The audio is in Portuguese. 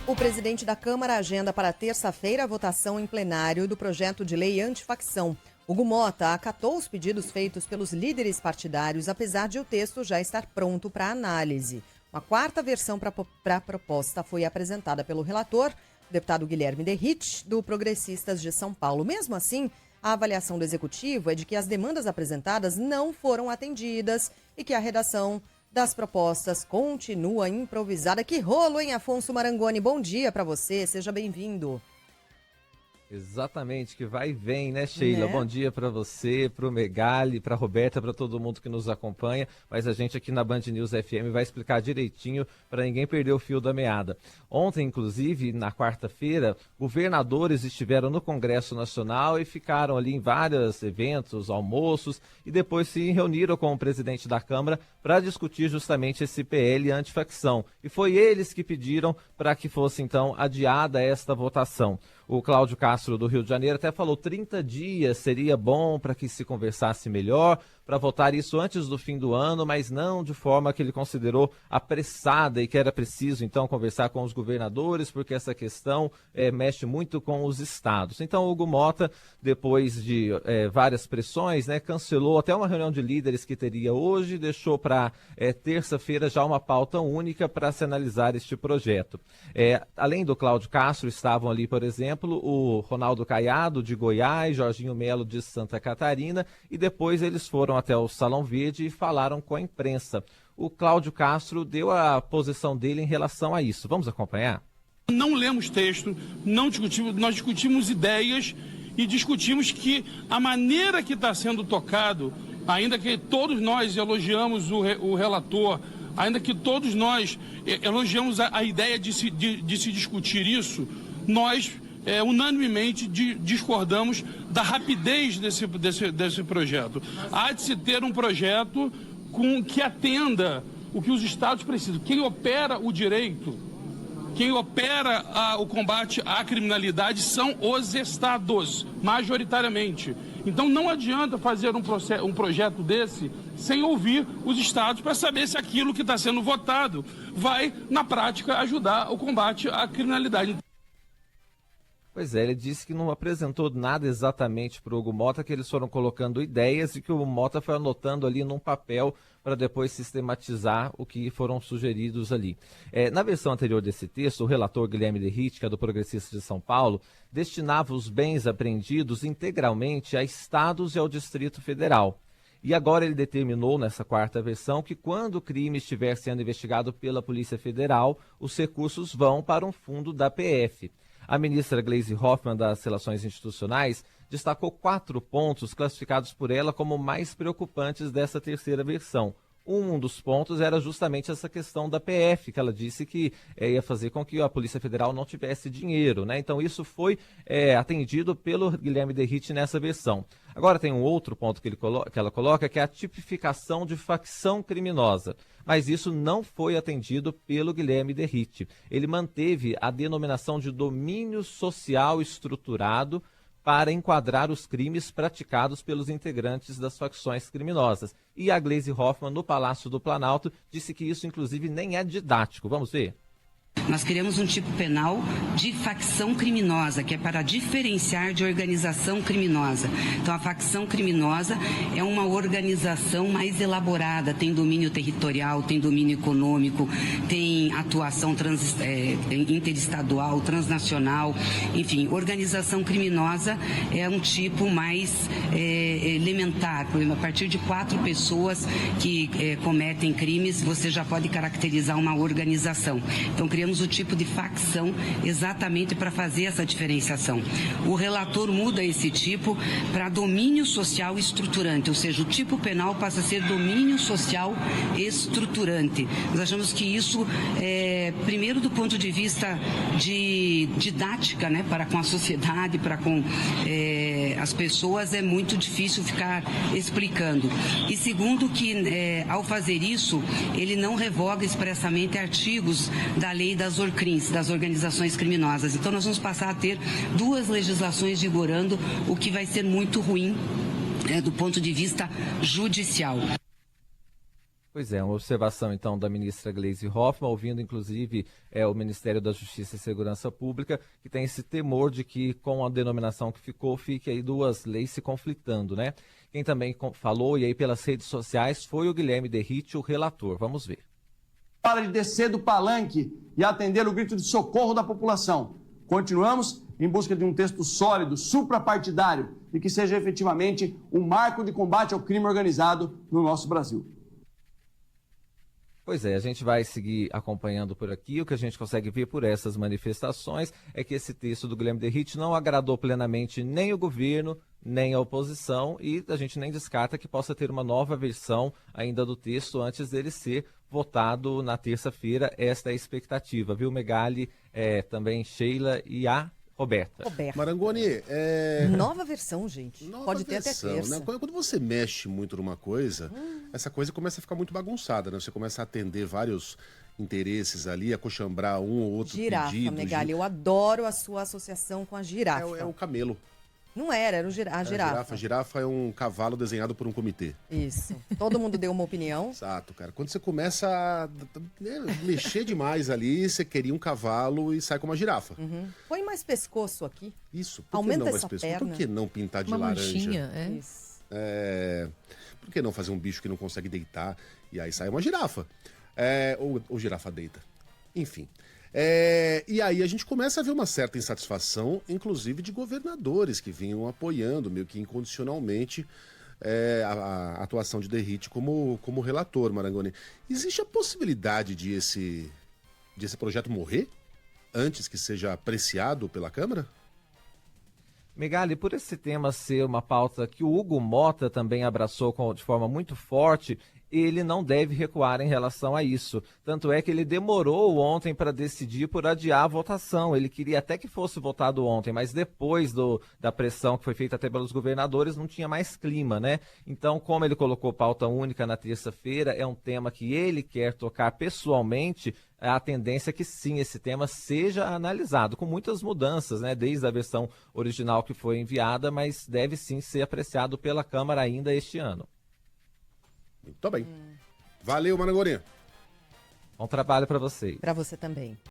O presidente da Câmara agenda para terça-feira a votação em plenário do projeto de lei antifacção. Hugo Mota acatou os pedidos feitos pelos líderes partidários, apesar de o texto já estar pronto para análise. Uma quarta versão para a proposta foi apresentada pelo relator, o deputado Guilherme Derrite, do Progressistas de São Paulo. Mesmo assim, a avaliação do executivo é de que as demandas apresentadas não foram atendidas e que a redação das propostas continua improvisada. Que rolo, hein, Afonso Marangoni? Bom dia para você, seja bem-vindo. Exatamente, que vai e vem, né, Sheila? Bom dia para você, para o Megali, para a Roberta, para todo mundo que nos acompanha. Mas a gente aqui na Band News FM vai explicar direitinho para ninguém perder o fio da meada. Ontem, inclusive, na quarta-feira, governadores estiveram no Congresso Nacional e ficaram ali em vários eventos, almoços, e depois se reuniram com o presidente da Câmara para discutir justamente esse PL antifacção. E foi eles que pediram para que fosse, então, adiada esta votação. O Cláudio Castro, do Rio de Janeiro, até falou 30 dias seria bom para que se conversasse melhor, para votar isso antes do fim do ano, mas não de forma que ele considerou apressada e que era preciso, então, conversar com os governadores, porque essa questão mexe muito com os estados. Então, o Hugo Mota, depois de várias pressões, né, cancelou até uma reunião de líderes que teria hoje, deixou para terça-feira já uma pauta única para se analisar este projeto. Além do Cláudio Castro, estavam ali, por exemplo, o Ronaldo Caiado, de Goiás, Jorginho Melo, de Santa Catarina, e depois eles foram até o Salão Verde e falaram com a imprensa. O Cláudio Castro deu a posição dele em relação a isso. Vamos acompanhar? Não lemos texto, não discutimos, nós discutimos ideias e discutimos que a maneira que está sendo tocado, ainda que todos nós elogiamos o relator, ainda que todos nós elogiamos a ideia de se discutir isso, nós unanimemente discordamos da rapidez desse projeto. Há de se ter um projeto que atenda o que os estados precisam. Quem opera o direito, quem opera o combate à criminalidade são os estados, majoritariamente. Então não adianta fazer um projeto desse sem ouvir os estados para saber se aquilo que está sendo votado vai, na prática, ajudar o combate à criminalidade. Pois é, ele disse que não apresentou nada exatamente para o Hugo Mota, que eles foram colocando ideias e que o Mota foi anotando ali num papel para depois sistematizar o que foram sugeridos ali. Na versão anterior desse texto, o relator Guilherme Derrite, que é do Progressistas de São Paulo, destinava os bens apreendidos integralmente a estados e ao Distrito Federal. E agora ele determinou, nessa quarta versão, que quando o crime estiver sendo investigado pela Polícia Federal, os recursos vão para um fundo da PF. A ministra Gleisi Hoffmann, das Relações Institucionais, destacou 4 pontos classificados por ela como mais preocupantes dessa terceira versão. Um dos pontos era justamente essa questão da PF, que ela disse que ia fazer com que a Polícia Federal não tivesse dinheiro, né? Então isso foi atendido pelo Guilherme Derrite nessa versão. Agora tem um outro ponto que ela coloca, que é a tipificação de facção criminosa. Mas isso não foi atendido pelo Guilherme Derrite. Ele manteve a denominação de domínio social estruturado para enquadrar os crimes praticados pelos integrantes das facções criminosas. E a Gleisi Hoffmann, no Palácio do Planalto, disse que isso, inclusive, nem é didático. Vamos ver? Nós criamos um tipo penal de facção criminosa, que é para diferenciar de organização criminosa. Então, a facção criminosa é uma organização mais elaborada, tem domínio territorial, tem domínio econômico, tem atuação interestadual, transnacional, enfim, organização criminosa é um tipo mais elementar. Por exemplo, a partir de 4 pessoas que cometem crimes, você já pode caracterizar uma organização. Então, criamos o tipo de facção exatamente para fazer essa diferenciação. O relator muda esse tipo para domínio social estruturante, ou seja, o tipo penal passa a ser domínio social estruturante. Nós achamos que isso, primeiro do ponto de vista de didática, né, para com a sociedade, para com as pessoas, é muito difícil ficar explicando. E segundo que, ao fazer isso, ele não revoga expressamente artigos da lei das ORCRIMs, das organizações criminosas. Então nós vamos passar a ter 2 legislações vigorando, o que vai ser muito ruim do ponto de vista judicial. Pois é, uma observação então da ministra Gleisi Hoffmann, ouvindo inclusive o Ministério da Justiça e Segurança Pública, que tem esse temor de que com a denominação que ficou, fique aí duas leis se conflitando, né? Quem também falou, e aí pelas redes sociais, foi o Guilherme Derrite, o relator. Vamos ver. Para de descer do palanque e atender o grito de socorro da população. Continuamos em busca de um texto sólido, suprapartidário e que seja efetivamente um marco de combate ao crime organizado no nosso Brasil. Pois é, a gente vai seguir acompanhando por aqui. O que a gente consegue ver por essas manifestações é que esse texto do Guilherme Derrite não agradou plenamente nem o governo, nem a oposição, e a gente nem descarta que possa ter uma nova versão ainda do texto antes dele ser votado na terça-feira. Esta é a expectativa, viu, Megali, também Sheila e a Roberta. Marangoni, Nova versão, gente. Pode ter até terça. né? Quando você mexe muito numa coisa, essa coisa começa a ficar muito bagunçada, né? Você começa a atender vários interesses ali, acochambrar um ou outro Girafa, pedido. Megali, eu adoro a sua associação com a girafa. É o camelo. Não era a girafa. A girafa é um cavalo desenhado por um comitê. Isso. Todo mundo deu uma opinião. Exato, cara. Quando você começa a mexer demais ali, você queria um cavalo e sai com uma girafa. Põe mais pescoço aqui. Isso. Por Aumenta que não, essa pessoas? perna. Por que não pintar de Uma laranja? manchinha, Isso. Por que não fazer um bicho que não consegue deitar e aí sai uma girafa? Ou girafa deita. Enfim. E aí a gente começa a ver uma certa insatisfação, inclusive de governadores que vinham apoiando, meio que incondicionalmente, a atuação de Derrite como relator, Marangoni. Existe a possibilidade de esse projeto morrer antes que seja apreciado pela Câmara? Megali, por esse tema ser uma pauta que o Hugo Mota também abraçou de forma muito forte, ele não deve recuar em relação a isso. Tanto é que ele demorou ontem para decidir por adiar a votação. Ele queria até que fosse votado ontem, mas depois da pressão que foi feita até pelos governadores, não tinha mais clima, né? Então, como ele colocou pauta única na terça-feira, é um tema que ele quer tocar pessoalmente, a tendência é que sim, esse tema seja analisado, com muitas mudanças, né? Desde a versão original que foi enviada, mas deve sim ser apreciado pela Câmara ainda este ano. Muito bem. Valeu, Marangoni. Bom trabalho para vocês. Para você também.